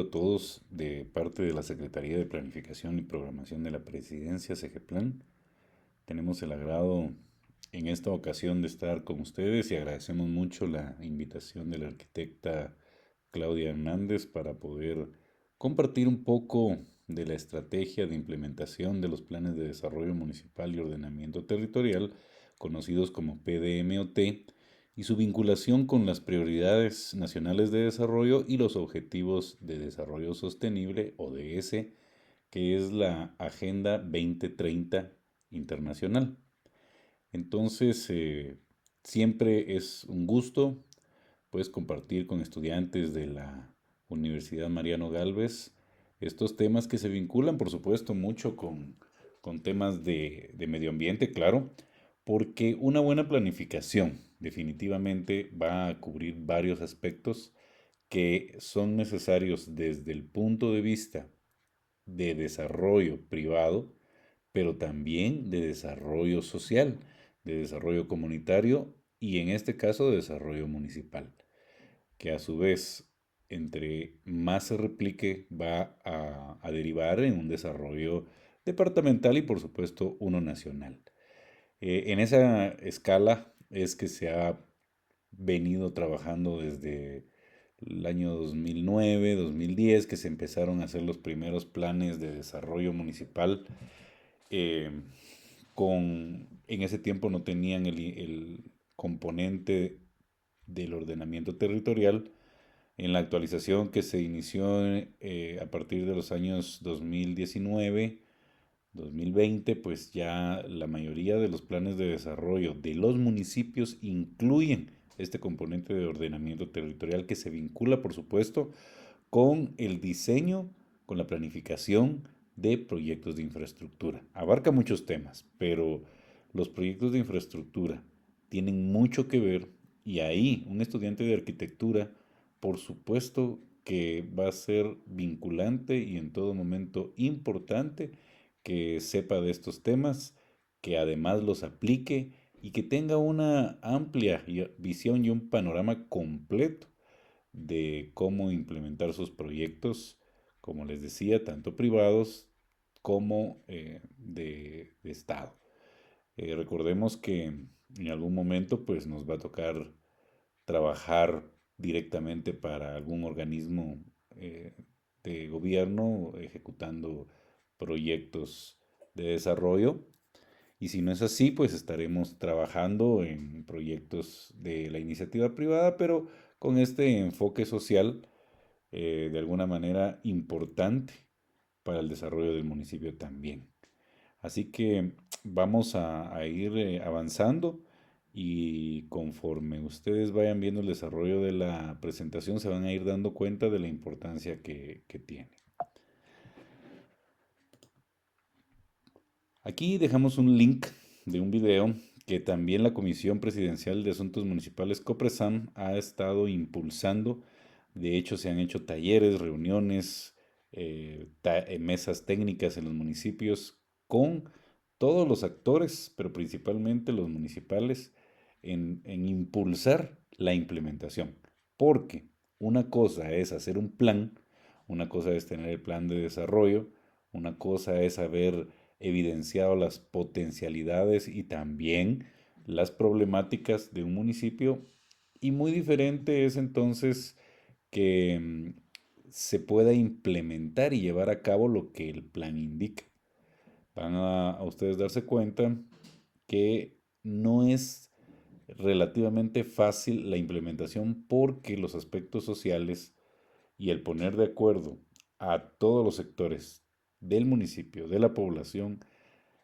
A todos de parte de la Secretaría de Planificación y Programación de la Presidencia, SEGEPLAN. Tenemos el agrado en esta ocasión de estar con ustedes y agradecemos mucho la invitación de la arquitecta Claudia Hernández para poder compartir un poco de la estrategia de implementación de los planes de desarrollo municipal y ordenamiento territorial, conocidos como PDMOT, y su vinculación con las prioridades nacionales de desarrollo y los objetivos de desarrollo sostenible, ODS, que es la Agenda 2030 internacional. Entonces, siempre es un gusto pues compartir con estudiantes de la Universidad Mariano Galvez estos temas que se vinculan, por supuesto, mucho con temas de medio ambiente, claro, porque una buena planificación definitivamente va a cubrir varios aspectos que son necesarios desde el punto de vista de desarrollo privado, pero también de desarrollo social, de desarrollo comunitario y en este caso de desarrollo municipal, que a su vez, entre más se replique, va a derivar en un desarrollo departamental y por supuesto uno nacional. En esa escala es que se ha venido trabajando desde el año 2009, 2010, que se empezaron a hacer los primeros planes de desarrollo municipal. eh, en ese tiempo no tenían el componente del ordenamiento territorial. En la actualización que se inició a partir de los años 2019, 2020, pues ya la mayoría de los planes de desarrollo de los municipios incluyen este componente de ordenamiento territorial que se vincula, por supuesto, con el diseño, con la planificación de proyectos de infraestructura. Abarca muchos temas, pero los proyectos de infraestructura tienen mucho que ver y ahí un estudiante de arquitectura, por supuesto que va a ser vinculante y en todo momento importante que sepa de estos temas, que además los aplique y que tenga una amplia visión y un panorama completo de cómo implementar sus proyectos, como les decía, tanto privados como de Estado. Recordemos que en algún momento pues nos va a tocar trabajar directamente para algún organismo eh, de gobierno ejecutando proyectos de desarrollo. Y si no es así, pues estaremos trabajando en proyectos de la iniciativa privada, pero con este enfoque social de alguna manera importante para el desarrollo del municipio también. Así que vamos a ir avanzando y conforme ustedes vayan viendo el desarrollo de la presentación se van a ir dando cuenta de la importancia que tiene. Aquí dejamos un link de un video que también la Comisión Presidencial de Asuntos Municipales COPRESAM ha estado impulsando. De hecho, se han hecho talleres, reuniones, mesas técnicas en los municipios con todos los actores, pero principalmente los municipales, en impulsar la implementación. Porque una cosa es hacer un plan, una cosa es tener el plan de desarrollo, una cosa es haber evidenciado las potencialidades y también las problemáticas de un municipio y muy diferente es entonces que se pueda implementar y llevar a cabo lo que el plan indica. Van a ustedes darse cuenta que no es relativamente fácil la implementación porque los aspectos sociales y el poner de acuerdo a todos los sectores del municipio, de la población,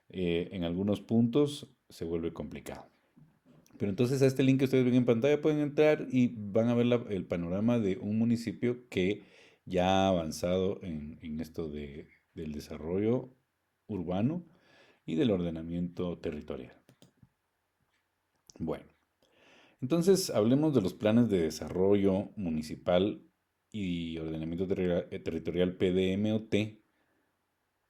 en algunos puntos se vuelve complicado. Pero entonces a este link que ustedes ven en pantalla pueden entrar y van a ver el panorama de un municipio que ya ha avanzado en esto del desarrollo urbano y del ordenamiento territorial. Bueno, entonces hablemos de los planes de desarrollo municipal y ordenamiento territorial PDMOT.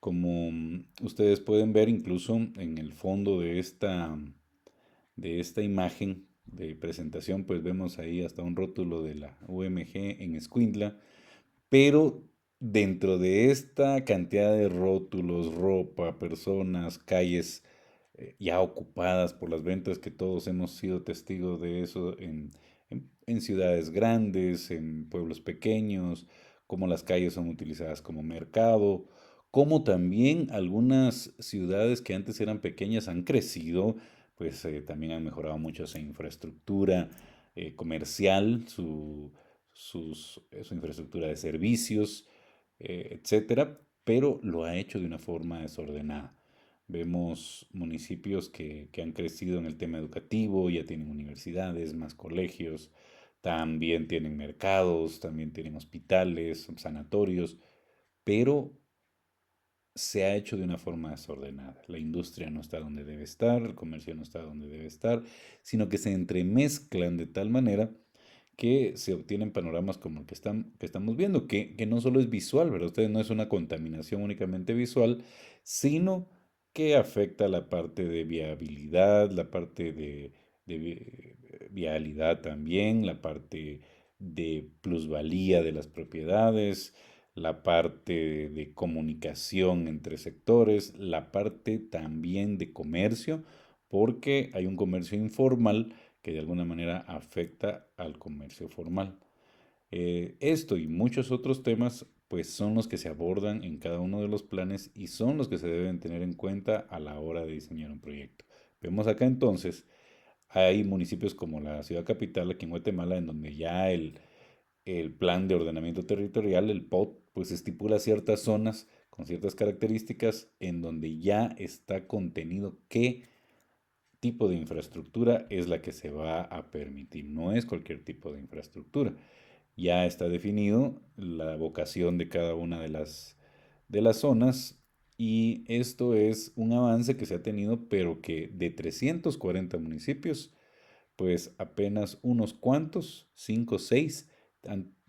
Como ustedes pueden ver incluso en el fondo de esta imagen de presentación, pues vemos ahí hasta un rótulo de la UMG en Escuintla, pero dentro de esta cantidad de rótulos, ropa, personas, calles ya ocupadas por las ventas, que todos hemos sido testigos de eso en ciudades grandes, en pueblos pequeños, cómo las calles son utilizadas como mercado, como también algunas ciudades que antes eran pequeñas han crecido, pues también han mejorado mucho su infraestructura comercial, su infraestructura de servicios, etcétera, pero lo ha hecho de una forma desordenada. Vemos municipios que han crecido en el tema educativo, ya tienen universidades, más colegios, también tienen mercados, también tienen hospitales, sanatorios, pero se ha hecho de una forma desordenada. La industria no está donde debe estar, el comercio no está donde debe estar, sino que se entremezclan de tal manera que se obtienen panoramas como el que estamos viendo, que no solo es visual, ¿verdad? Ustedes no es una contaminación únicamente visual, sino que afecta la parte de viabilidad, la parte de vialidad también, la parte de plusvalía de las propiedades, la parte de comunicación entre sectores, la parte también de comercio, porque hay un comercio informal que de alguna manera afecta al comercio formal. Esto y muchos otros temas pues son los que se abordan en cada uno de los planes y son los que se deben tener en cuenta a la hora de diseñar un proyecto. Vemos acá entonces, hay municipios como la ciudad capital aquí en Guatemala en donde ya el plan de ordenamiento territorial, el POT, pues estipula ciertas zonas con ciertas características en donde ya está contenido qué tipo de infraestructura es la que se va a permitir. No es cualquier tipo de infraestructura. Ya está definido la vocación de cada una de las zonas y esto es un avance que se ha tenido, pero que de 340 municipios, pues apenas unos cuantos, 5 o 6,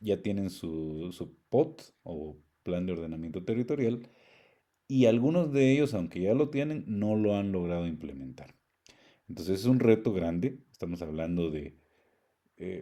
ya tienen su POT o plan de ordenamiento territorial y algunos de ellos, aunque ya lo tienen, no lo han logrado implementar. Entonces es un reto grande, estamos hablando de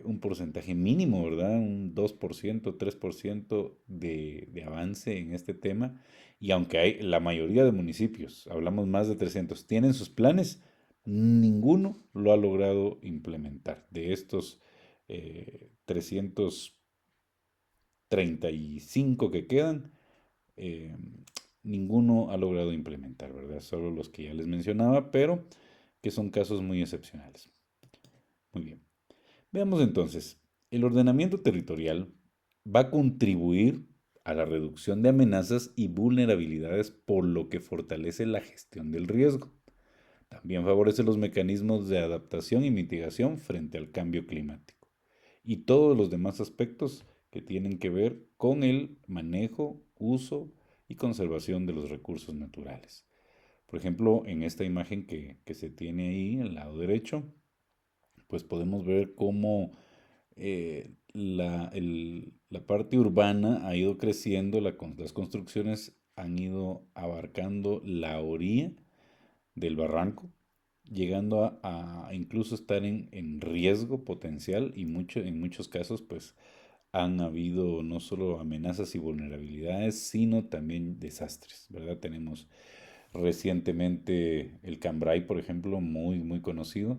un porcentaje mínimo, ¿verdad? Un 2%, 3% de avance en este tema. Y aunque hay la mayoría de municipios, hablamos más de 300, tienen sus planes, ninguno lo ha logrado implementar. De estos 335 que quedan, eh, ninguno ha logrado implementar, ¿verdad? Solo los que ya les mencionaba, pero que son casos muy excepcionales. Muy bien. Veamos entonces, el ordenamiento territorial va a contribuir a la reducción de amenazas y vulnerabilidades, por lo que fortalece la gestión del riesgo. También favorece los mecanismos de adaptación y mitigación frente al cambio climático y todos los demás aspectos que tienen que ver con el manejo, uso y conservación de los recursos naturales. Por ejemplo, en esta imagen que se tiene ahí, al lado derecho, pues podemos ver cómo la parte urbana ha ido creciendo, las construcciones han ido abarcando la orilla del barranco, llegando a incluso estar en riesgo potencial y en muchos casos pues han habido no solo amenazas y vulnerabilidades, sino también desastres, ¿verdad? Tenemos recientemente el Cambrai, por ejemplo, muy conocido,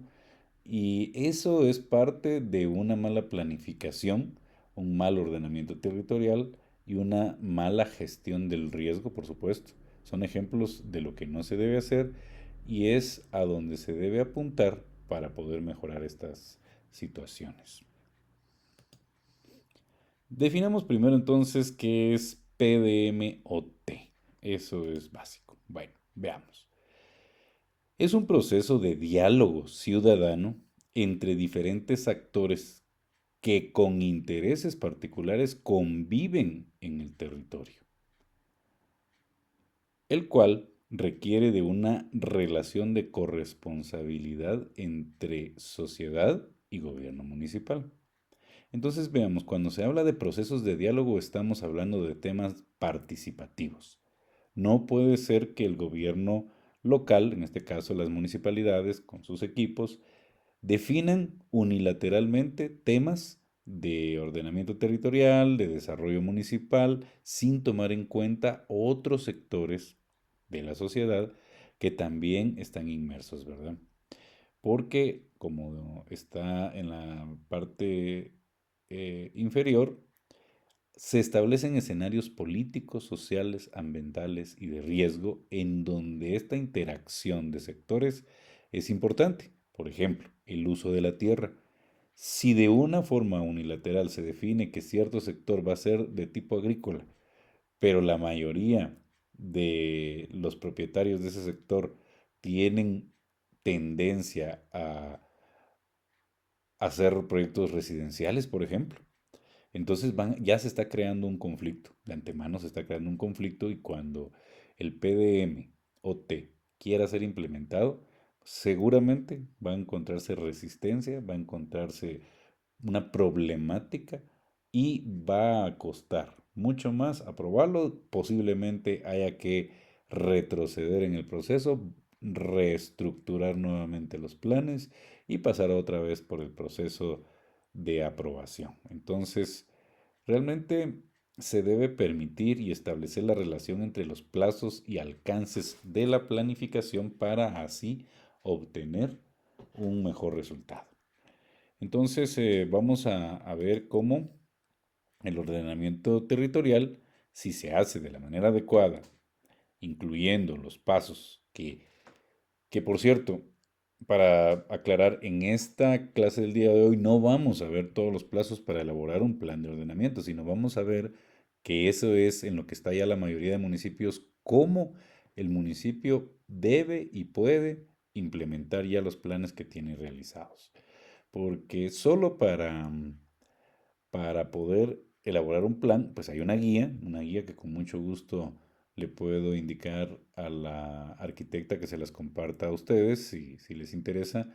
y eso es parte de una mala planificación, un mal ordenamiento territorial y una mala gestión del riesgo, por supuesto. Son ejemplos de lo que no se debe hacer y es a donde se debe apuntar para poder mejorar estas situaciones. Definamos primero entonces qué es PDM-OT. Eso es básico. Bueno, veamos. Es un proceso de diálogo ciudadano entre diferentes actores que con intereses particulares conviven en el territorio, el cual requiere de una relación de corresponsabilidad entre sociedad y gobierno municipal. Entonces veamos, cuando se habla de procesos de diálogo estamos hablando de temas participativos. No puede ser que el gobierno local, en este caso las municipalidades con sus equipos, definan unilateralmente temas de ordenamiento territorial, de desarrollo municipal, sin tomar en cuenta otros sectores de la sociedad que también están inmersos, ¿verdad? Porque como está en la parte inferior, se establecen escenarios políticos, sociales, ambientales y de riesgo en donde esta interacción de sectores es importante. Por ejemplo, el uso de la tierra. Si de una forma unilateral se define que cierto sector va a ser de tipo agrícola, pero la mayoría de los propietarios de ese sector tienen tendencia a hacer proyectos residenciales, por ejemplo, entonces ya se está creando un conflicto, de antemano se está creando un conflicto y cuando el PDM o T quiera ser implementado, seguramente va a encontrarse resistencia, va a encontrarse una problemática y va a costar mucho más aprobarlo. Posiblemente haya que retroceder en el proceso, reestructurar nuevamente los planes y pasar otra vez por el proceso de aprobación. Entonces, realmente se debe permitir y establecer la relación entre los plazos y alcances de la planificación para así obtener un mejor resultado. Entonces, vamos a ver cómo el ordenamiento territorial, si se hace de la manera adecuada, incluyendo los pasos que por cierto, para aclarar, en esta clase del día de hoy no vamos a ver todos los plazos para elaborar un plan de ordenamiento, sino vamos a ver que eso es en lo que está ya la mayoría de municipios, cómo el municipio debe y puede implementar ya los planes que tiene realizados. Porque solo para poder elaborar un plan, pues hay una guía que con mucho gusto le puedo indicar a la arquitecta que se las comparta a ustedes si les interesa.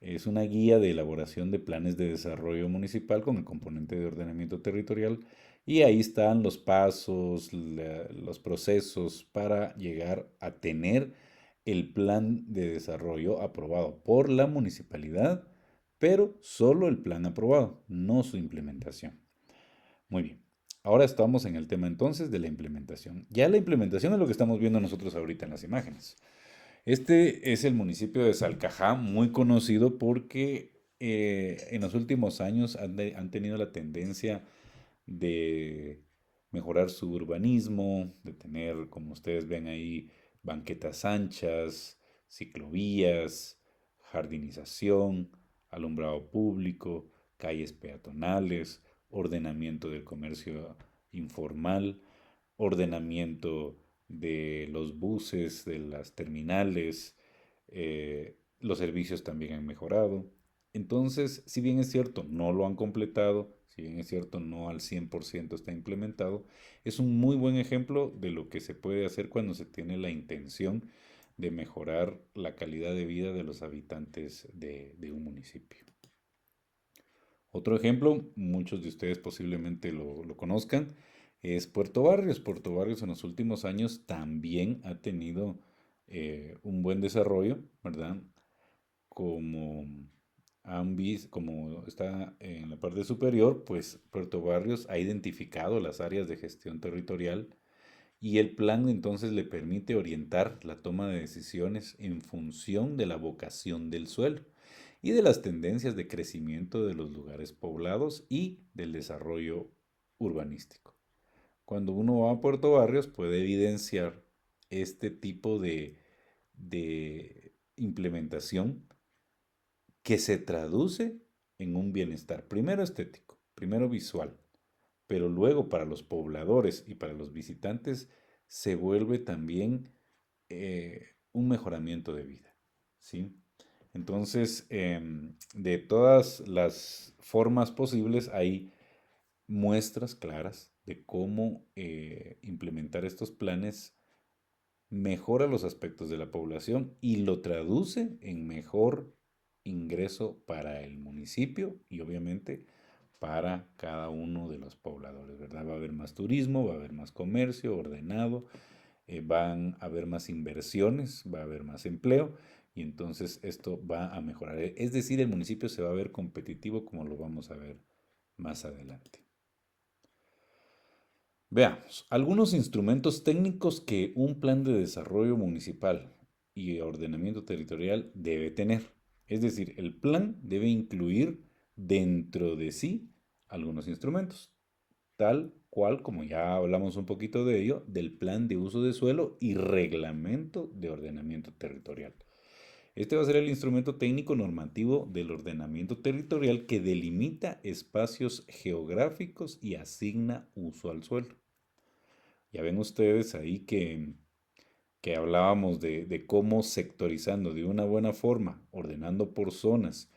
Es una guía de elaboración de planes de desarrollo municipal con el componente de ordenamiento territorial y ahí están los pasos, los procesos para llegar a tener el plan de desarrollo aprobado por la municipalidad, pero solo el plan aprobado, no su implementación. Muy bien. Ahora estamos en el tema entonces de la implementación. Ya la implementación es lo que estamos viendo nosotros ahorita en las imágenes. Este es el municipio de Salcajá, muy conocido porque en los últimos años han tenido la tendencia de mejorar su urbanismo, de tener, como ustedes ven ahí, banquetas anchas, ciclovías, jardinización, alumbrado público, calles peatonales, ordenamiento del comercio informal, ordenamiento de los buses, de las terminales, los servicios también han mejorado. Entonces, si bien es cierto, no lo han completado, si bien es cierto, no al 100% está implementado, es un muy buen ejemplo de lo que se puede hacer cuando se tiene la intención de mejorar la calidad de vida de los habitantes de un municipio. Otro ejemplo, muchos de ustedes posiblemente lo conozcan, es Puerto Barrios. Puerto Barrios en los últimos años también ha tenido un buen desarrollo, ¿verdad? Como como está en la parte superior, pues Puerto Barrios ha identificado las áreas de gestión territorial y el plan entonces le permite orientar la toma de decisiones en función de la vocación del suelo y de las tendencias de crecimiento de los lugares poblados y del desarrollo urbanístico. Cuando uno va a Puerto Barrios puede evidenciar este tipo de implementación que se traduce en un bienestar, primero estético, primero visual, pero luego para los pobladores y para los visitantes se vuelve también un mejoramiento de vida, ¿sí? Entonces, de todas las formas posibles hay muestras claras de cómo implementar estos planes mejora los aspectos de la población y lo traduce en mejor ingreso para el municipio y obviamente para cada uno de los pobladores, ¿verdad? Va a haber más turismo, va a haber más comercio ordenado, van a haber más inversiones, va a haber más empleo y entonces esto va a mejorar. Es decir, el municipio se va a ver competitivo como lo vamos a ver más adelante. Veamos, algunos instrumentos técnicos que un plan de desarrollo municipal y ordenamiento territorial debe tener. Es decir, el plan debe incluir dentro de sí algunos instrumentos, tal cual como ya hablamos un poquito de ello, del plan de uso de suelo y reglamento de ordenamiento territorial. Este va a ser el instrumento técnico normativo del ordenamiento territorial que delimita espacios geográficos y asigna uso al suelo. Ya ven ustedes ahí que hablábamos de cómo sectorizando de una buena forma, ordenando por zonas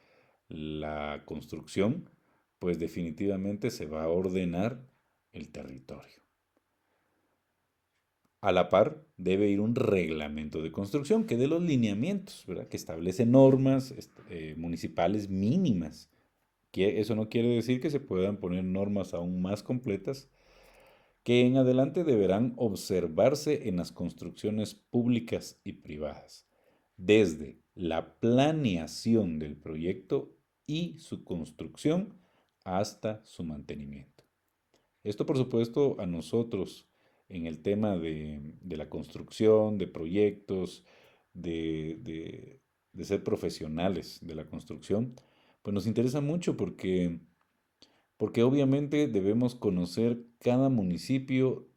la construcción, pues definitivamente se va a ordenar el territorio. A la par debe ir un reglamento de construcción que dé los lineamientos, ¿verdad? Que establece normas municipales mínimas. Que eso no quiere decir que se puedan poner normas aún más completas que en adelante deberán observarse en las construcciones públicas y privadas, desde la planeación del proyecto y su construcción hasta su mantenimiento. Esto, por supuesto, a nosotros en el tema de la construcción, de proyectos, de ser profesionales de la construcción, pues nos interesa mucho porque obviamente debemos conocer cada municipio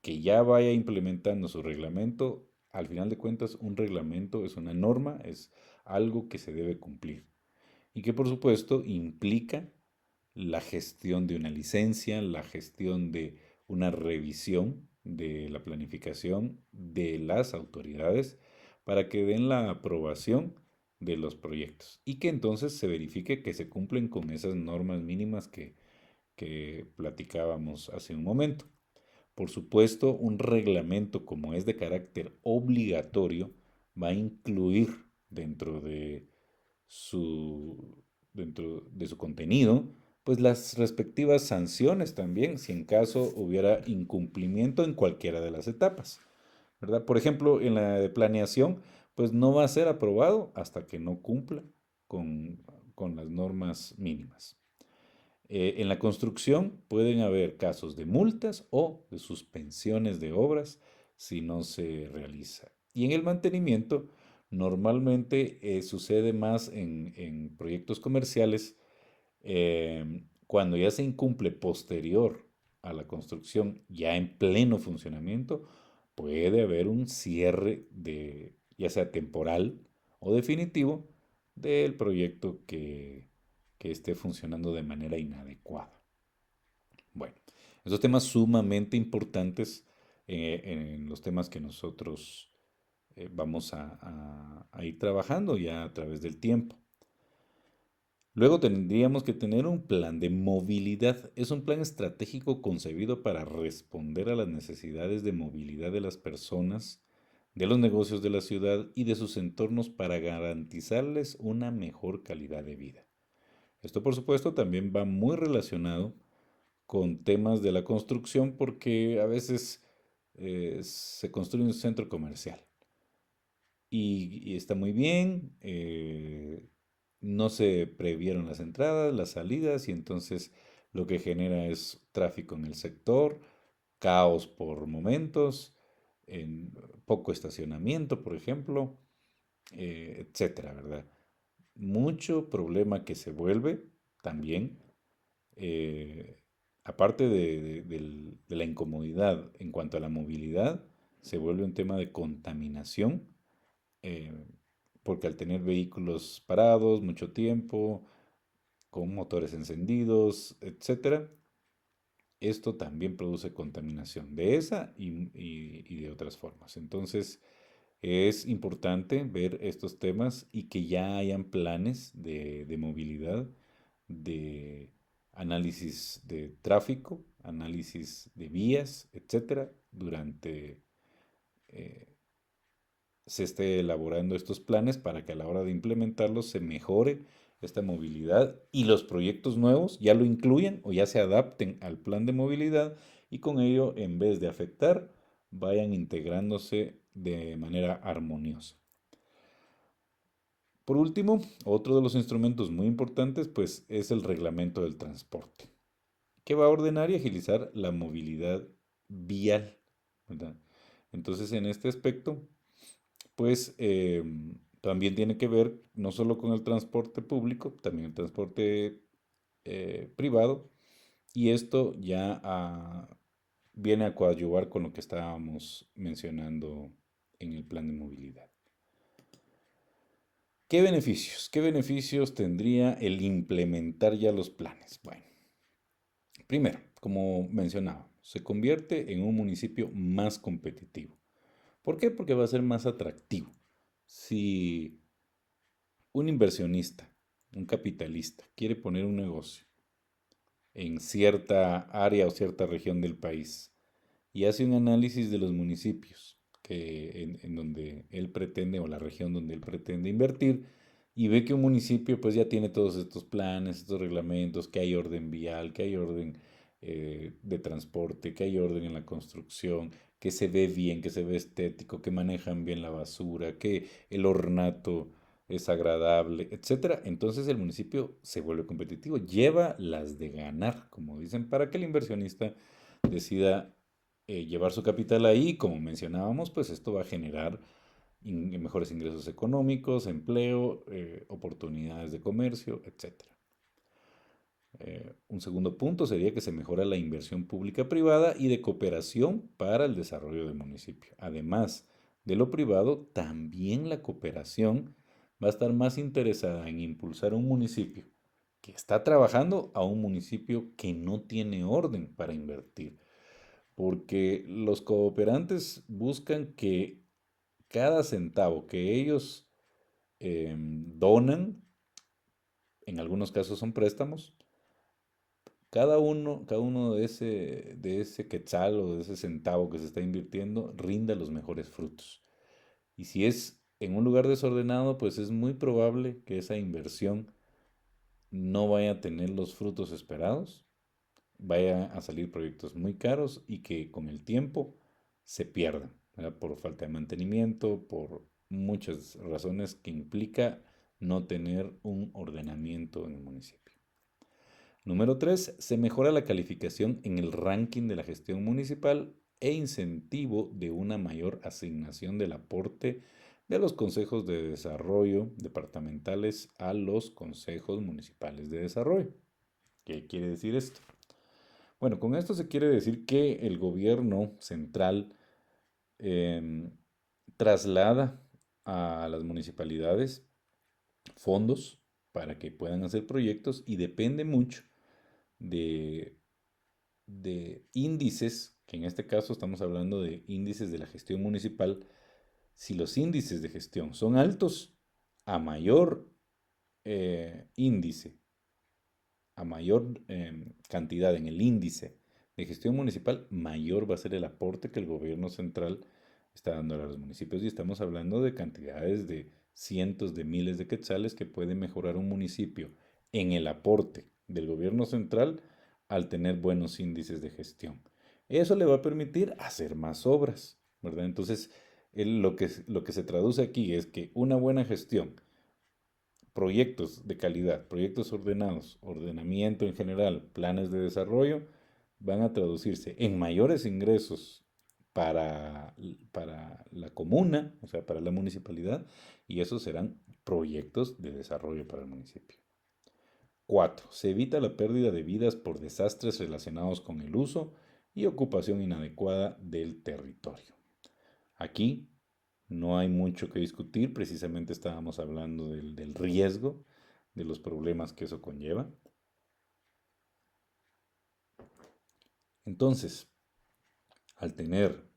que ya vaya implementando su reglamento. Al final de cuentas, un reglamento es una norma, es algo que se debe cumplir y que por supuesto implica la gestión de una licencia, la gestión de una revisión de la planificación de las autoridades para que den la aprobación de los proyectos y que entonces se verifique que se cumplen con esas normas mínimas que platicábamos hace un momento. Por supuesto, un reglamento como es de carácter obligatorio va a incluir dentro de su, dentro de su contenido, pues las respectivas sanciones también, si en caso hubiera incumplimiento en cualquiera de las etapas, ¿verdad? Por ejemplo, en la de planeación, pues no va a ser aprobado hasta que no cumpla con, con las normas mínimas. En la construcción pueden haber casos de multas o de suspensiones de obras si no se realiza. Y en el mantenimiento, normalmente sucede más en proyectos comerciales cuando ya se incumple posterior a la construcción, ya en pleno funcionamiento, puede haber un cierre de, ya sea temporal o definitivo, del proyecto que esté funcionando de manera inadecuada. Bueno, esos temas sumamente importantes en los temas que nosotros vamos a ir trabajando ya a través del tiempo. Luego tendríamos que tener un plan de movilidad. Es un plan estratégico concebido para responder a las necesidades de movilidad de las personas, de los negocios de la ciudad y de sus entornos para garantizarles una mejor calidad de vida. Esto, por supuesto, también va muy relacionado con temas de la construcción porque a veces se construye un centro comercial y está muy bien, no se previeron las entradas, las salidas y entonces lo que genera es tráfico en el sector, caos por momentos, en poco estacionamiento, por ejemplo, etcétera, ¿verdad? Mucho problema que se vuelve también, eh, aparte de la incomodidad en cuanto a la movilidad, se vuelve un tema de contaminación, eh, porque al tener vehículos parados mucho tiempo, con motores encendidos, etcétera, esto también produce contaminación de esa y de otras formas. Entonces, es importante ver estos temas y que ya hayan planes de movilidad, de análisis de tráfico, análisis de vías, etcétera, durante eh, se esté elaborando estos planes para que a la hora de implementarlos se mejore esta movilidad y los proyectos nuevos ya lo incluyan o ya se adapten al plan de movilidad y con ello, en vez de afectar, vayan integrándose de manera armoniosa. Por último, otro de los instrumentos muy importantes pues es el reglamento del transporte. que va a ordenar y agilizar la movilidad vial, ¿verdad? Entonces, en este aspecto, pues también tiene que ver no solo con el transporte público, también el transporte privado, y esto ya viene a coadyuvar con lo que estábamos mencionando en el plan de movilidad. Qué beneficios tendría el implementar ya los planes? Bueno, primero, como mencionaba, se convierte en un municipio más competitivo. ¿Por qué? Porque va a ser más atractivo. Si un inversionista, un capitalista, quiere poner un negocio en cierta área o cierta región del país y hace un análisis de los municipios en donde él pretende o la región donde él pretende invertir y ve que un municipio pues ya tiene todos estos planes, estos reglamentos, que hay orden vial, que hay orden de transporte, que hay orden en la construcción, que se ve bien, que se ve estético, que manejan bien la basura, que el ornato es agradable, etcétera. Entonces el municipio se vuelve competitivo, lleva las de ganar, como dicen, para que el inversionista decida llevar su capital ahí. Como mencionábamos, pues esto va a generar mejores ingresos económicos, empleo, oportunidades de comercio, etcétera. Un segundo punto sería que se mejora la inversión pública privada y de cooperación para el desarrollo del municipio. Además de lo privado, también la cooperación va a estar más interesada en impulsar un municipio que está trabajando a un municipio que no tiene orden para invertir. Porque los cooperantes buscan que cada centavo que ellos donan, en algunos casos son préstamos, cada uno de ese quetzal o de ese centavo que se está invirtiendo rinda los mejores frutos. Y si es en un lugar desordenado, pues es muy probable que esa inversión no vaya a tener los frutos esperados, vaya a salir proyectos muy caros y que con el tiempo se pierdan, ¿verdad? Por falta de mantenimiento, por muchas razones que implica no tener un ordenamiento en el municipio. Número 3, se mejora la calificación en el ranking de la gestión municipal e incentivo de una mayor asignación del aporte de los consejos de desarrollo departamentales a los consejos municipales de desarrollo. ¿Qué quiere decir esto? Bueno, con esto se quiere decir que el gobierno central em, traslada a las municipalidades fondos para que puedan hacer proyectos y depende mucho de, de índices, que en este caso estamos hablando de índices de la gestión municipal. Si los índices de gestión son altos, a mayor índice, a mayor cantidad en el índice de gestión municipal, mayor va a ser el aporte que el gobierno central está dando a los municipios. Y estamos hablando de cantidades de cientos de miles de quetzales que puede mejorar un municipio en el aporte del gobierno central al tener buenos índices de gestión. Eso le va a permitir hacer más obras, ¿verdad? Entonces, lo que se traduce aquí es que una buena gestión, proyectos de calidad, proyectos ordenados, ordenamiento en general, planes de desarrollo, van a traducirse en mayores ingresos para la comuna, o sea, para la municipalidad, y esos serán proyectos de desarrollo para el municipio. 4. Se evita la pérdida de vidas por desastres relacionados con el uso y ocupación inadecuada del territorio. Aquí no hay mucho que discutir, precisamente estábamos hablando del riesgo, de los problemas que eso conlleva. Entonces, al tener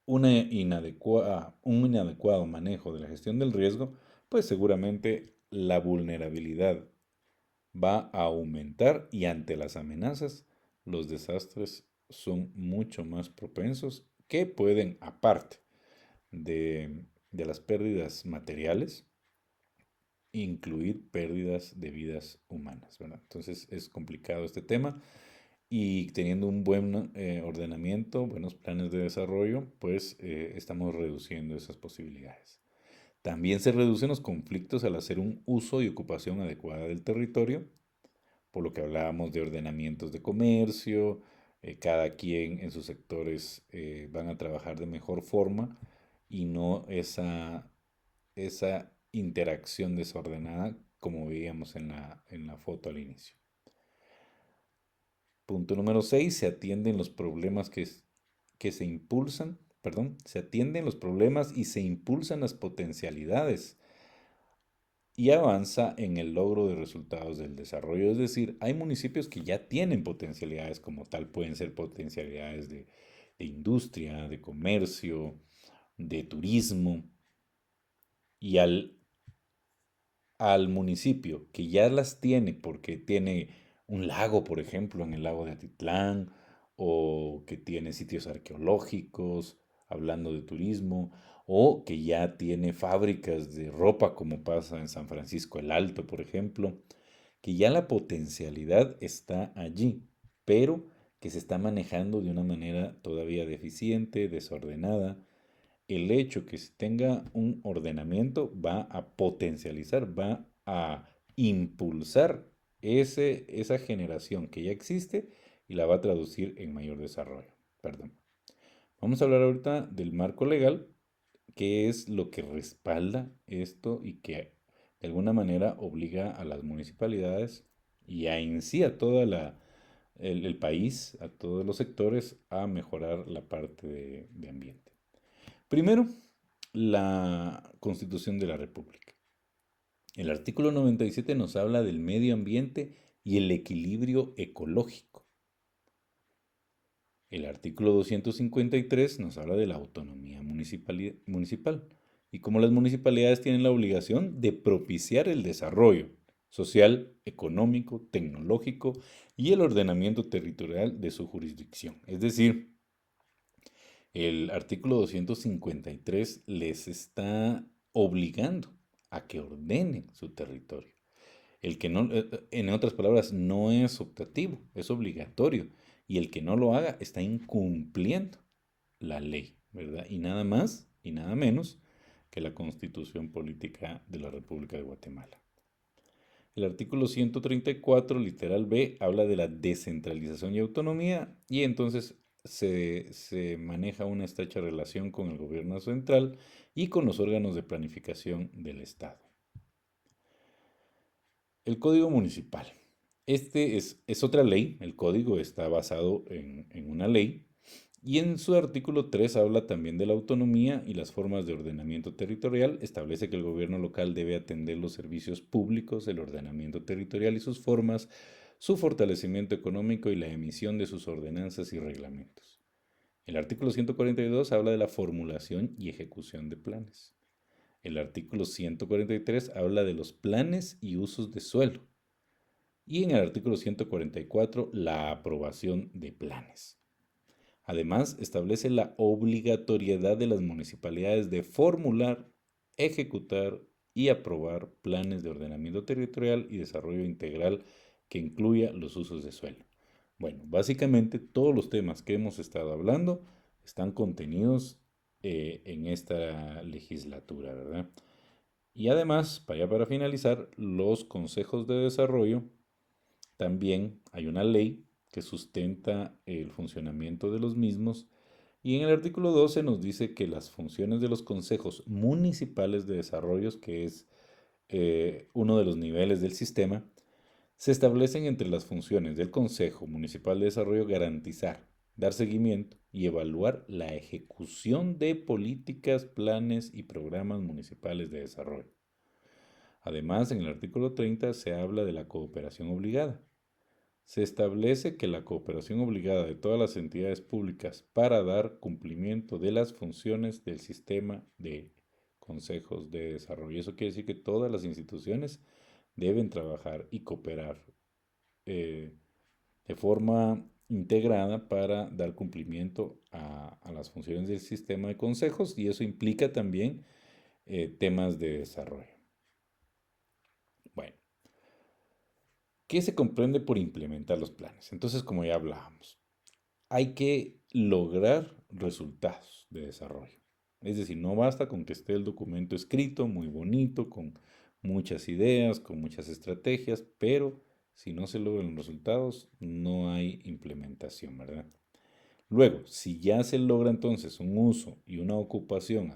un inadecuado manejo de la gestión del riesgo, pues seguramente la vulnerabilidad va a aumentar y ante las amenazas, los desastres son mucho más propensos que pueden, aparte de las pérdidas materiales, incluir pérdidas de vidas humanas, ¿verdad? Entonces es complicado este tema y teniendo un buen ordenamiento, buenos planes de desarrollo, pues estamos reduciendo esas posibilidades. También se reducen los conflictos al hacer un uso y ocupación adecuada del territorio, por lo que hablábamos de ordenamientos de comercio, cada quien en sus sectores van a trabajar de mejor forma y no esa interacción desordenada como veíamos en la foto al inicio. Punto número 6, se atienden los problemas que se impulsan, perdón, se atienden los problemas y se impulsan las potencialidades y avanza en el logro de resultados del desarrollo. Es decir, hay municipios que ya tienen potencialidades como tal, pueden ser potencialidades de industria, de comercio, de turismo, y al municipio que ya las tiene, porque tiene un lago, por ejemplo, en el lago de Atitlán, o que tiene sitios arqueológicos, hablando de turismo, o que ya tiene fábricas de ropa, como pasa en San Francisco el Alto, por ejemplo, que ya la potencialidad está allí, pero que se está manejando de una manera todavía deficiente, desordenada. El hecho que se tenga un ordenamiento va a potencializar, va a impulsar esa generación que ya existe y la va a traducir en mayor desarrollo. Perdón. Vamos a hablar ahorita del marco legal, que es lo que respalda esto y que de alguna manera obliga a las municipalidades y a en sí a todo el país, a todos los sectores, a mejorar la parte de ambiente. Primero, la Constitución de la República. El artículo 97 nos habla del medio ambiente y el equilibrio ecológico. El artículo 253 nos habla de la autonomía municipal y cómo las municipalidades tienen la obligación de propiciar el desarrollo social, económico, tecnológico y el ordenamiento territorial de su jurisdicción. Es decir, el artículo 253 les está obligando a que ordenen su territorio. El que no, en otras palabras, no es optativo, es obligatorio. Y el que no lo haga está incumpliendo la ley, ¿verdad? Y nada más y nada menos que la Constitución Política de la República de Guatemala. El artículo 134, literal B, habla de la descentralización y autonomía y entonces se maneja una estrecha relación con el gobierno central y con los órganos de planificación del Estado. El Código Municipal. Este es otra ley, el código está basado en una ley y en su artículo 3 habla también de la autonomía y las formas de ordenamiento territorial. Establece que el gobierno local debe atender los servicios públicos, el ordenamiento territorial y sus formas, su fortalecimiento económico y la emisión de sus ordenanzas y reglamentos. El artículo 142 habla de la formulación y ejecución de planes. El artículo 143 habla de los planes y usos de suelo. Y en el artículo 144, la aprobación de planes. Además, establece la obligatoriedad de las municipalidades de formular, ejecutar y aprobar planes de ordenamiento territorial y desarrollo integral que incluya los usos de suelo. Bueno, básicamente todos los temas que hemos estado hablando están contenidos en esta legislatura, ¿verdad? Y además, para finalizar, los consejos de desarrollo, también hay una ley que sustenta el funcionamiento de los mismos y en el artículo 12 nos dice que las funciones de los consejos municipales de desarrollo, que es uno de los niveles del sistema, se establecen entre las funciones del Consejo Municipal de Desarrollo garantizar, dar seguimiento y evaluar la ejecución de políticas, planes y programas municipales de desarrollo. Además, en el artículo 30 se habla de la cooperación obligada. Se establece que la cooperación obligada de todas las entidades públicas para dar cumplimiento de las funciones del sistema de consejos de desarrollo. Eso quiere decir que todas las instituciones deben trabajar y cooperar de forma integrada para dar cumplimiento a las funciones del sistema de consejos y eso implica también temas de desarrollo. Bueno, ¿qué se comprende por implementar los planes? Entonces, como ya hablábamos, hay que lograr resultados de desarrollo. Es decir, no basta con que esté el documento escrito, muy bonito, con muchas ideas, con muchas estrategias, pero Si no se logran los resultados, no hay implementación, ¿verdad? Luego, si ya se logra entonces un uso y una ocupación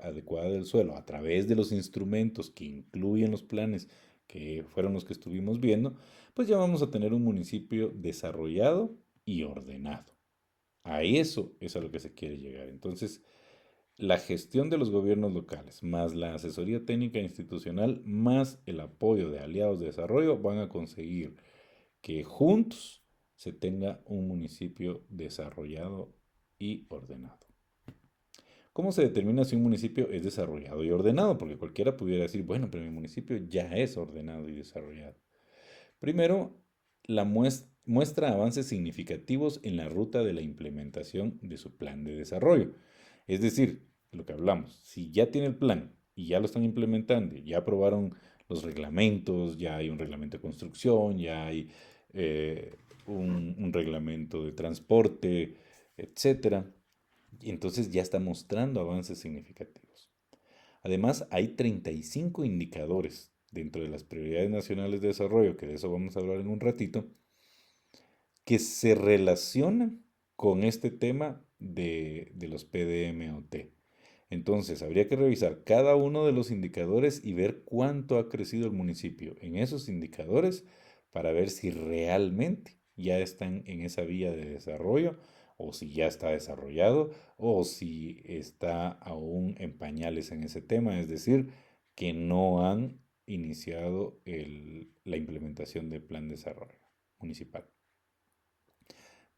adecuada del suelo a través de los instrumentos que incluyen los planes que fueron los que estuvimos viendo, pues ya vamos a tener un municipio desarrollado y ordenado. A eso es a lo que se quiere llegar. Entonces, la gestión de los gobiernos locales, más la asesoría técnica institucional, más el apoyo de aliados de desarrollo, van a conseguir que juntos se tenga un municipio desarrollado y ordenado. ¿Cómo se determina si un municipio es desarrollado y ordenado? Porque cualquiera pudiera decir, bueno, pero mi municipio ya es ordenado y desarrollado. Primero, la muestra avances significativos en la ruta de la implementación de su plan de desarrollo. Es decir, lo que hablamos, si ya tiene el plan y ya lo están implementando, ya aprobaron los reglamentos, ya hay un reglamento de construcción, ya hay eh, un reglamento de transporte, etcétera, y entonces ya está mostrando avances significativos. Además, hay 35 indicadores dentro de las prioridades nacionales de desarrollo, que de eso vamos a hablar en un ratito, que se relacionan con este tema de los PDMOT. Entonces, habría que revisar cada uno de los indicadores y ver cuánto ha crecido el municipio en esos indicadores para ver si realmente ya están en esa vía de desarrollo o si ya está desarrollado o si está aún en pañales en ese tema, es decir, que no han iniciado la implementación del plan de desarrollo municipal.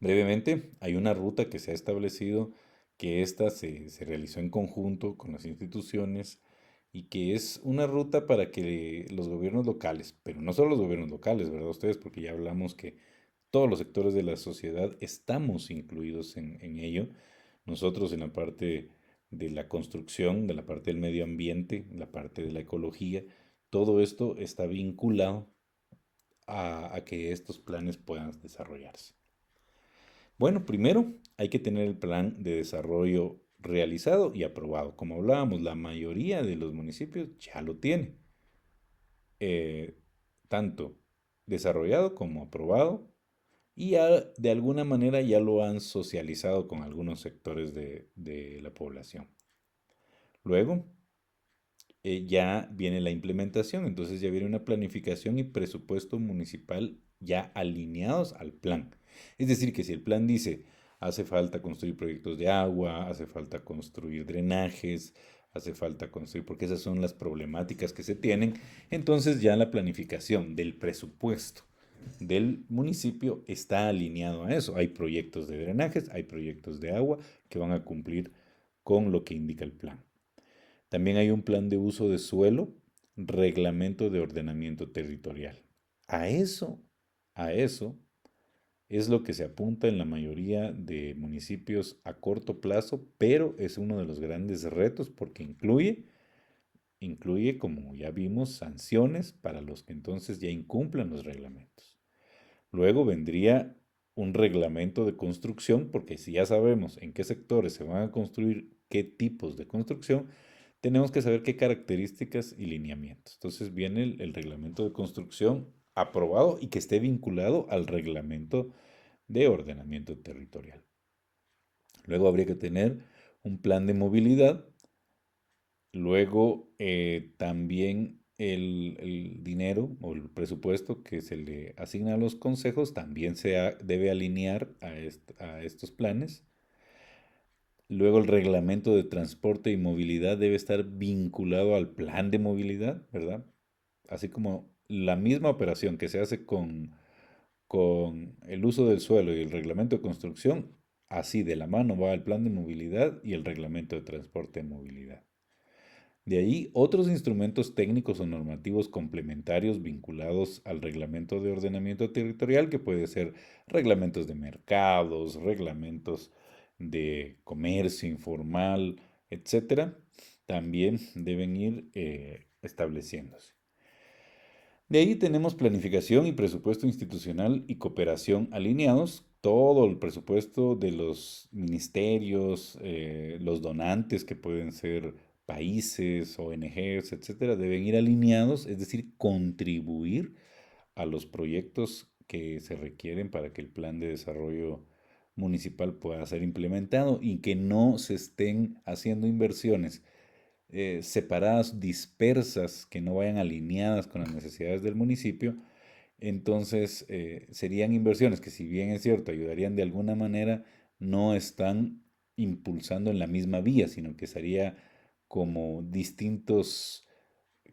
Brevemente, hay una ruta que se ha establecido que esta se realizó en conjunto con las instituciones y que es una ruta para que los gobiernos locales, pero no solo los gobiernos locales, ¿verdad? Ustedes, porque ya hablamos que todos los sectores de la sociedad estamos incluidos en ello. Nosotros en la parte de la construcción, de la parte del medio ambiente, la parte de la ecología, todo esto está vinculado a que estos planes puedan desarrollarse. Bueno, primero hay que tener el plan de desarrollo realizado y aprobado. Como hablábamos, la mayoría de los municipios ya lo tiene, eh, tanto desarrollado como aprobado, y ya de alguna manera ya lo han socializado con algunos sectores de la población. Luego, ya viene la implementación, entonces ya viene una planificación y presupuesto municipal ya alineados al plan. Es decir, que si el plan dice, hace falta construir proyectos de agua, hace falta construir drenajes, hace falta construir, porque esas son las problemáticas que se tienen, entonces ya la planificación del presupuesto del municipio está alineado a eso. Hay proyectos de drenajes, hay proyectos de agua que van a cumplir con lo que indica el plan. También hay un plan de uso de suelo, reglamento de ordenamiento territorial. A eso, a eso es lo que se apunta en la mayoría de municipios a corto plazo, pero es uno de los grandes retos porque incluye, como ya vimos, sanciones para los que entonces ya incumplan los reglamentos. Luego vendría un reglamento de construcción, porque si ya sabemos en qué sectores se van a construir qué tipos de construcción, tenemos que saber qué características y lineamientos. Entonces viene el reglamento de construcción aprobado y que esté vinculado al reglamento de ordenamiento territorial. Luego habría que tener un plan de movilidad. Luego también el dinero o el presupuesto que se le asigna a los consejos también debe alinear a estos planes. Luego el reglamento de transporte y movilidad debe estar vinculado al plan de movilidad, ¿verdad? Así como la misma operación que se hace con el uso del suelo y el reglamento de construcción, así de la mano va el plan de movilidad y el reglamento de transporte y movilidad. De ahí otros instrumentos técnicos o normativos complementarios vinculados al reglamento de ordenamiento territorial, que puede ser reglamentos de mercados, reglamentos de comercio informal, etcétera, también deben ir estableciéndose. De ahí tenemos planificación y presupuesto institucional y cooperación alineados. Todo el presupuesto de los ministerios, los donantes que pueden ser países, ONGs, etcétera, deben ir alineados, es decir, contribuir a los proyectos que se requieren para que el plan de desarrollo municipal pueda ser implementado y que no se estén haciendo inversiones separadas, dispersas, que no vayan alineadas con las necesidades del municipio. Entonces serían inversiones que, si bien es cierto, ayudarían de alguna manera, no están impulsando en la misma vía, sino que sería como distintos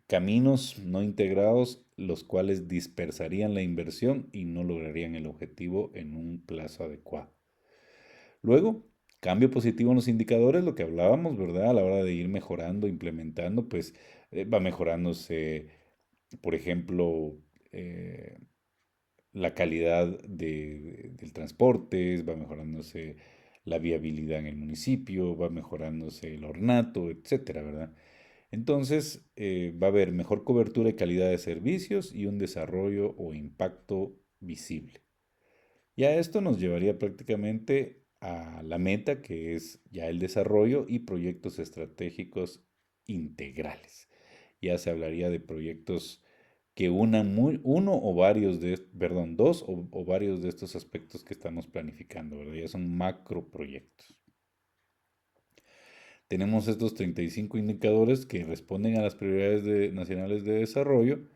caminos no integrados, los cuales dispersarían la inversión y no lograrían el objetivo en un plazo adecuado. Luego, cambio positivo en los indicadores, lo que hablábamos, ¿verdad? A la hora de ir mejorando, implementando, pues va mejorándose, por ejemplo, eh, la calidad del transporte, va mejorándose la viabilidad en el municipio, va mejorándose el ornato, etcétera, ¿verdad? Entonces, va a haber mejor cobertura y calidad de servicios y un desarrollo o impacto visible. Ya esto nos llevaría prácticamente a la meta, que es ya el desarrollo y proyectos estratégicos integrales. Ya se hablaría de proyectos que unan uno o varios de, perdón, dos o varios de estos aspectos que estamos planificando, ¿verdad? Ya son macroproyectos. Tenemos estos 35 indicadores que responden a las prioridades nacionales de desarrollo.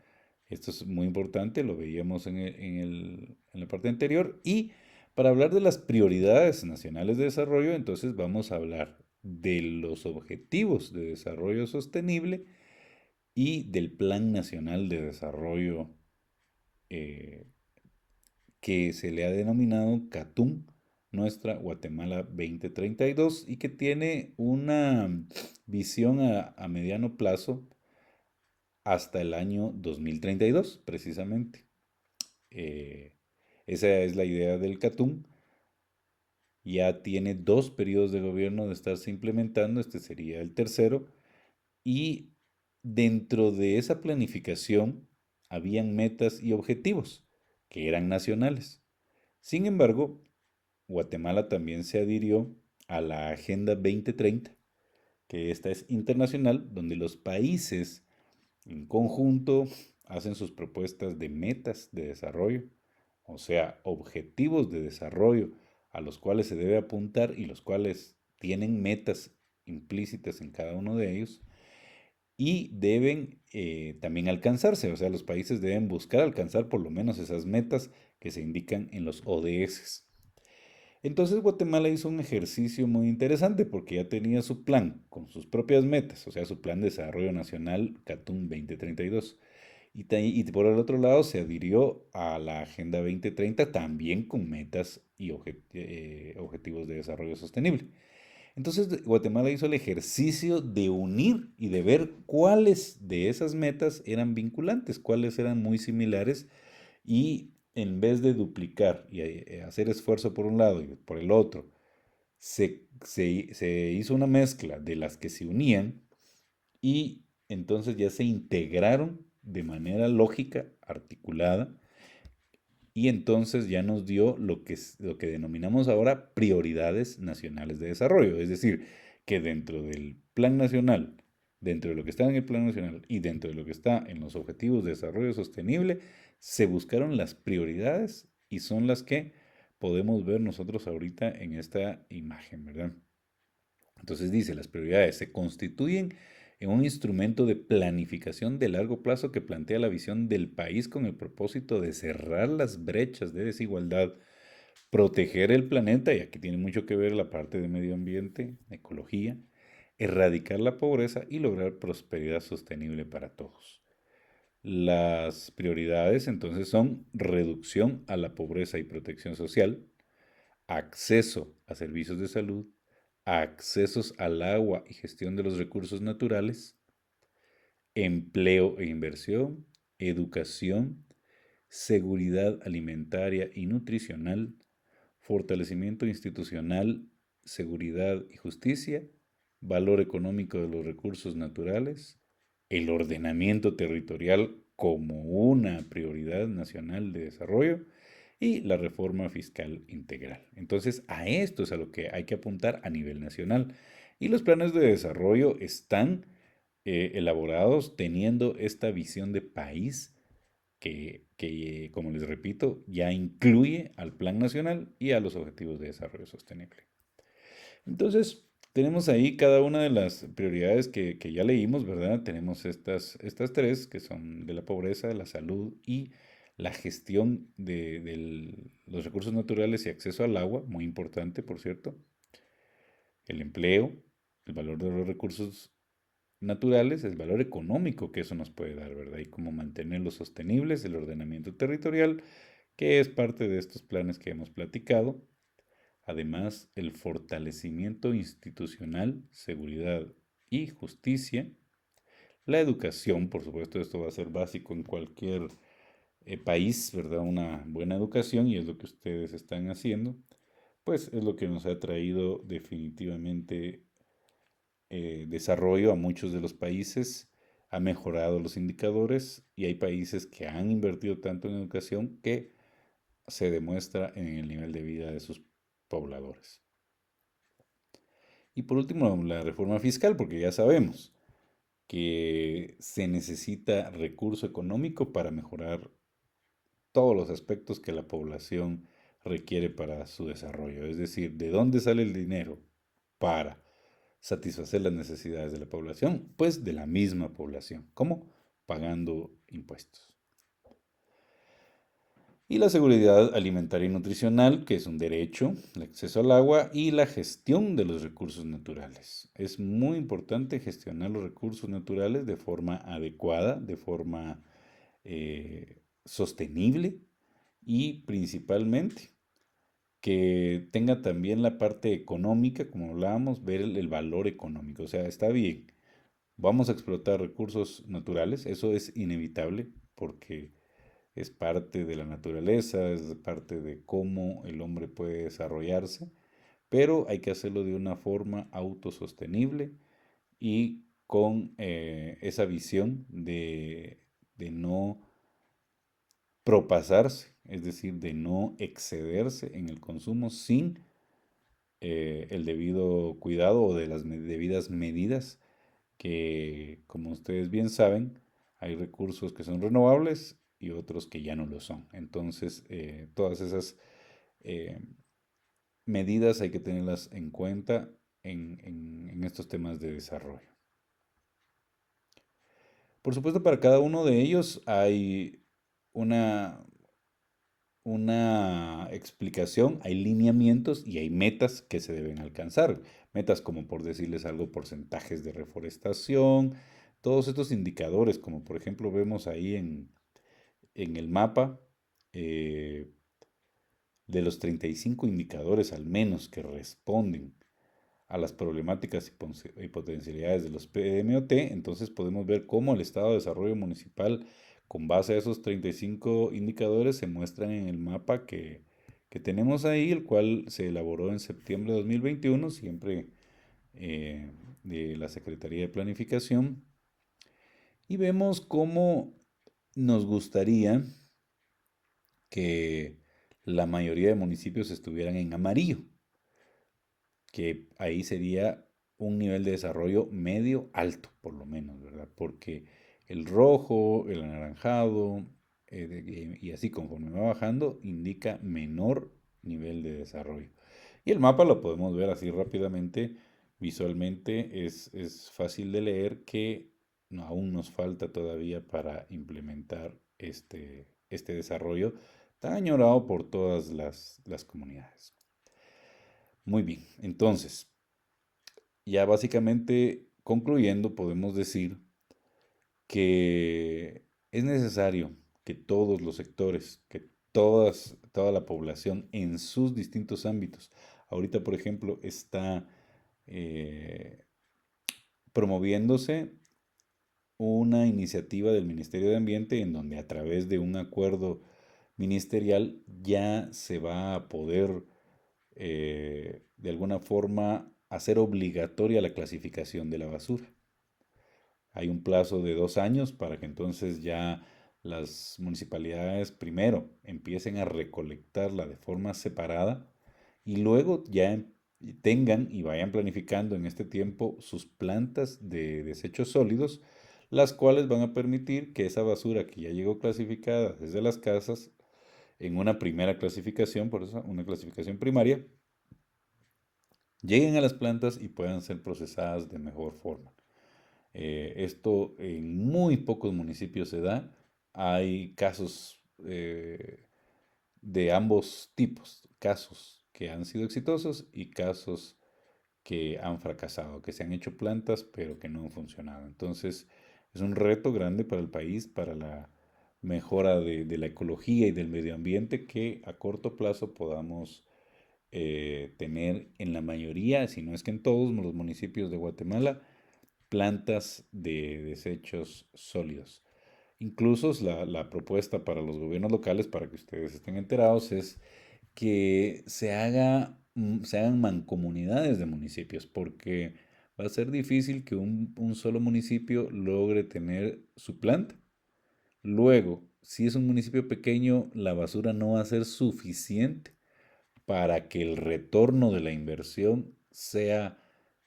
Esto es muy importante, lo veíamos en la parte anterior. Y para hablar de las prioridades nacionales de desarrollo, entonces vamos a hablar de los objetivos de desarrollo sostenible y del Plan Nacional de Desarrollo eh, que se le ha denominado CATUM, nuestra Guatemala 2032, y que tiene una visión a mediano plazo hasta el año 2032, precisamente. Eh, Esa es la idea del CATUM. Ya tiene 2 periodos de gobierno de estarse implementando, este sería el tercero, y dentro de esa planificación habían metas y objetivos que eran nacionales. Sin embargo, Guatemala también se adhirió a la Agenda 2030, que esta es internacional, donde los países en conjunto hacen sus propuestas de metas de desarrollo, o sea, objetivos de desarrollo a los cuales se debe apuntar y los cuales tienen metas implícitas en cada uno de ellos y deben también alcanzarse, o sea, los países deben buscar alcanzar por lo menos esas metas que se indican en los ODS. Entonces Guatemala hizo un ejercicio muy interesante porque ya tenía su plan con sus propias metas, o sea, su plan de desarrollo nacional CATUM 2032. Y por el otro lado se adhirió a la Agenda 2030 también con metas y objetivos de desarrollo sostenible. Entonces Guatemala hizo el ejercicio de unir y de ver cuáles de esas metas eran vinculantes, cuáles eran muy similares y en vez de duplicar y hacer esfuerzo por un lado y por el otro, se hizo una mezcla de las que se unían y entonces ya se integraron de manera lógica, articulada, y entonces ya nos dio lo que denominamos ahora prioridades nacionales de desarrollo. Es decir, que dentro del plan nacional, dentro de lo que está en el plan nacional y dentro de lo que está en los objetivos de desarrollo sostenible, se buscaron las prioridades y son las que podemos ver nosotros ahorita en esta imagen, ¿verdad? Entonces dice, las prioridades se constituyen en un instrumento de planificación de largo plazo que plantea la visión del país con el propósito de cerrar las brechas de desigualdad, proteger el planeta, y aquí tiene mucho que ver la parte de medio ambiente, ecología, erradicar la pobreza y lograr prosperidad sostenible para todos. Las prioridades entonces son reducción a la pobreza y protección social, acceso a servicios de salud, accesos al agua y gestión de los recursos naturales, empleo e inversión, educación, seguridad alimentaria y nutricional, fortalecimiento institucional, seguridad y justicia, valor económico de los recursos naturales, el ordenamiento territorial como una prioridad nacional de desarrollo y la reforma fiscal integral. Entonces, a esto es a lo que hay que apuntar a nivel nacional. Y los planes de desarrollo están elaborados teniendo esta visión de país que, como les repito, ya incluye al Plan Nacional y a los Objetivos de Desarrollo Sostenible. Entonces, tenemos ahí cada una de las prioridades que ya leímos, ¿verdad? Tenemos estas tres, que son de la pobreza, de la salud y la gestión de los recursos naturales y acceso al agua, muy importante, por cierto, el empleo, el valor de los recursos naturales, el valor económico que eso nos puede dar, ¿verdad? Y cómo mantenerlos sostenibles, el ordenamiento territorial, que es parte de estos planes que hemos platicado. Además, el fortalecimiento institucional, seguridad y justicia. La educación, por supuesto, esto va a ser básico en cualquier país, ¿verdad? Una buena educación y es lo que ustedes están haciendo. Pues es lo que nos ha traído definitivamente desarrollo a muchos de los países, ha mejorado los indicadores y hay países que han invertido tanto en educación que se demuestra en el nivel de vida de sus pobladores. Y por último, la reforma fiscal, porque ya sabemos que se necesita recurso económico para mejorar todos los aspectos que la población requiere para su desarrollo. Es decir, ¿de dónde sale el dinero para satisfacer las necesidades de la población? Pues de la misma población. ¿Cómo? Pagando impuestos. Y la seguridad alimentaria y nutricional, que es un derecho, el acceso al agua y la gestión de los recursos naturales. Es muy importante gestionar los recursos naturales de forma adecuada, de forma sostenible y principalmente que tenga también la parte económica, como hablábamos, ver el valor económico. O sea, está bien, vamos a explotar recursos naturales, eso es inevitable porque es parte de la naturaleza, es parte de cómo el hombre puede desarrollarse, pero hay que hacerlo de una forma autosostenible y con esa visión de no propasarse, es decir, de no excederse en el consumo sin el debido cuidado o de las debidas medidas que, como ustedes bien saben, hay recursos que son renovables y otros que ya no lo son. Entonces, todas esas eh, medidas hay que tenerlas en cuenta en estos temas de desarrollo. Por supuesto, para cada uno de ellos hay una, una explicación, hay lineamientos y hay metas que se deben alcanzar. Metas como, por decirles algo, porcentajes de reforestación, todos estos indicadores, como por ejemplo vemos ahí en el mapa, eh, de los 35 indicadores al menos que responden a las problemáticas y potencialidades de los PMOT, entonces podemos ver cómo el estado de desarrollo municipal, con base a esos 35 indicadores, se muestran en el mapa que tenemos ahí, el cual se elaboró en septiembre de 2021, siempre de la Secretaría de Planificación, y vemos cómo nos gustaría que la mayoría de municipios estuvieran en amarillo, que ahí sería un nivel de desarrollo medio alto, por lo menos, ¿verdad? Porque el rojo, el anaranjado, y así conforme va bajando, indica menor nivel de desarrollo. Y el mapa lo podemos ver así rápidamente, visualmente, es fácil de leer que aún nos falta todavía para implementar este desarrollo tan añorado por todas las comunidades. Muy bien, entonces, ya básicamente concluyendo, podemos decir que es necesario que todos los sectores, que toda la población en sus distintos ámbitos, ahorita por ejemplo está eh, promoviéndose una iniciativa del Ministerio de Ambiente en donde a través de un acuerdo ministerial ya se va a poder de alguna forma hacer obligatoria la clasificación de la basura. Hay un plazo de 2 años para que entonces ya las municipalidades primero empiecen a recolectarla de forma separada y luego ya tengan y vayan planificando en este tiempo sus plantas de desechos sólidos, las cuales van a permitir que esa basura que ya llegó clasificada desde las casas en una primera clasificación, por eso una clasificación primaria, lleguen a las plantas y puedan ser procesadas de mejor forma. Esto en muy pocos municipios se da. Hay casos de ambos tipos, casos que han sido exitosos y casos que han fracasado, que se han hecho plantas pero que no han funcionado. Entonces es un reto grande para el país, para la mejora de la ecología y del medio ambiente que a corto plazo podamos tener en la mayoría, si no es que en todos los municipios de Guatemala, plantas de desechos sólidos. Incluso la propuesta para los gobiernos locales, para que ustedes estén enterados, es que se hagan mancomunidades de municipios, porque va a ser difícil que un solo municipio logre tener su planta. Luego, si es un municipio pequeño, la basura no va a ser suficiente para que el retorno de la inversión sea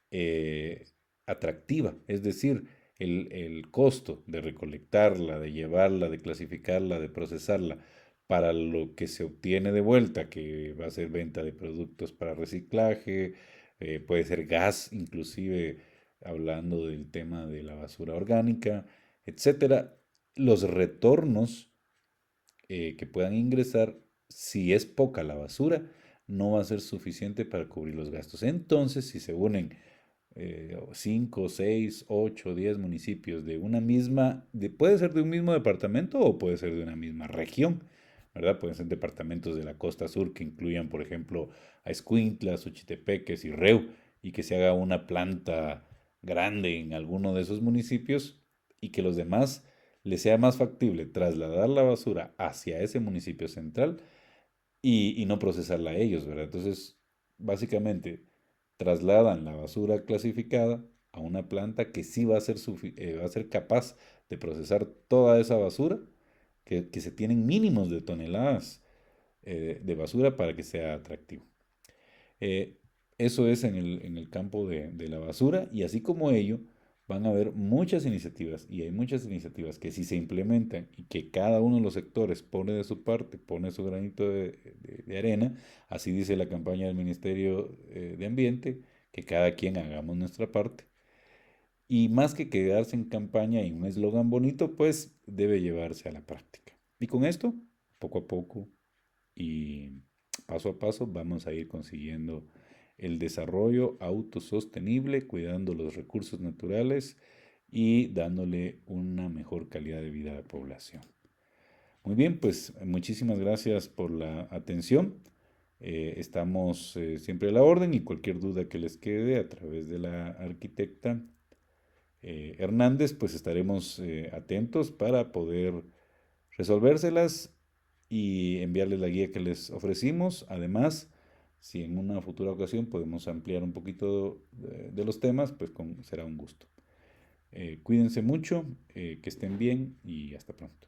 eh, atractiva. Es decir, el costo de recolectarla, de llevarla, de clasificarla, de procesarla, para lo que se obtiene de vuelta, que va a ser venta de productos para reciclaje, puede ser gas, inclusive hablando del tema de la basura orgánica, etcétera. Los retornos que puedan ingresar, si es poca la basura, no va a ser suficiente para cubrir los gastos. Entonces, si se unen 5, 6, 8, 10 municipios de una misma, puede ser de un mismo departamento o puede ser de una misma región, ¿verdad? Pueden ser departamentos de la costa sur que incluyan, por ejemplo, a Escuintla, Xochitepeques y Reu, y que se haga una planta grande en alguno de esos municipios y que los demás les sea más factible trasladar la basura hacia ese municipio central y no procesarla a ellos, ¿verdad? Entonces, básicamente, trasladan la basura clasificada a una planta que sí va a ser capaz de procesar toda esa basura, que se tienen mínimos de toneladas de basura para que sea atractivo. Eh, Eso es en el campo de la basura y así como ello, van a haber muchas iniciativas y hay muchas iniciativas que si se implementan y que cada uno de los sectores pone de su parte, pone su granito de arena, así dice la campaña del Ministerio de Ambiente, que cada quien hagamos nuestra parte. Y más que quedarse en campaña y un eslogan bonito, pues debe llevarse a la práctica. Y con esto, poco a poco y paso a paso vamos a ir consiguiendo el desarrollo autosostenible, cuidando los recursos naturales y dándole una mejor calidad de vida a la población. Muy bien, pues muchísimas gracias por la atención. Estamos siempre a la orden y cualquier duda que les quede a través de la arquitecta Hernández, pues estaremos atentos para poder resolvérselas y enviarles la guía que les ofrecimos. Además, si en una futura ocasión podemos ampliar un poquito de los temas, pues será un gusto. Cuídense mucho, que estén bien y hasta pronto.